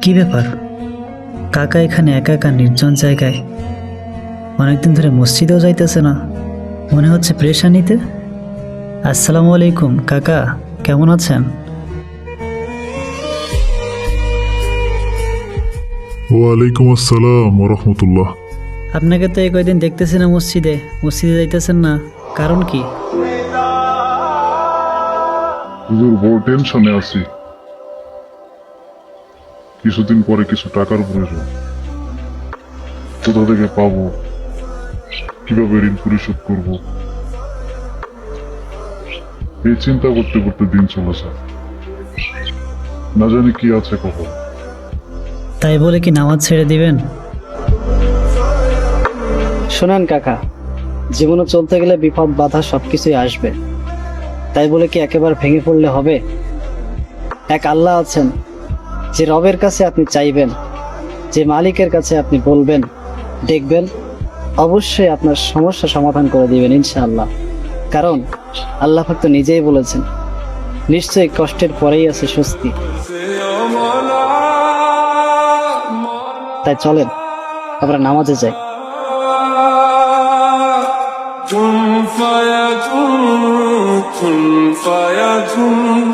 কি ব্যাপার, কাকা এখানে একা একা নির্জন জায়গায়? অনেকদিন ধরে মসজিদেও যাইতেছে না, মনে হচ্ছে পেরেশানিতে। আসসালামু আলাইকুম কাকা, কেমন আছেন? ওয়ালাইকুম আসসালাম ওরহমতুল্লাহ। আপনাকে তো এই কয়দিন দেখতেছি না মসজিদে যাইতেছেন না, কারণ কি? হুজুর, বড় টেনশনে আছি। কিছুদিন পরে কিছু টাকার প্রয়োজন, কোথা থেকে পাবো, কিভাবে ঋণ পরিশোধ করব, এই চিন্তা করতে করতে দিন চলেছে। না জানি কি আছে কখন। তাই বলে কি নামাজ ছেড়ে দিবেন? শোনেন কাকা, জীবনে চলতে গেলে বিপদ বাধা সবকিছুই আসবে, তাই বলে কি একেবারে ভেঙে পড়লে হবে? এক আল্লাহ আছেন, যে রবের কাছে আপনি চাইবেন, যে মালিকের কাছে আপনি বলবেন, দেখবেন অবশ্যই আপনার সমস্যা সমাধান করে দিবেন ইনশাআল্লাহ। কারণ আল্লাহ পাক তো নিজেই বলেছেন, নিশ্চয়ই কষ্টের পরেই আছে স্বস্তি। তাই চলেন আমরা নামাজে যাই। كن فيكون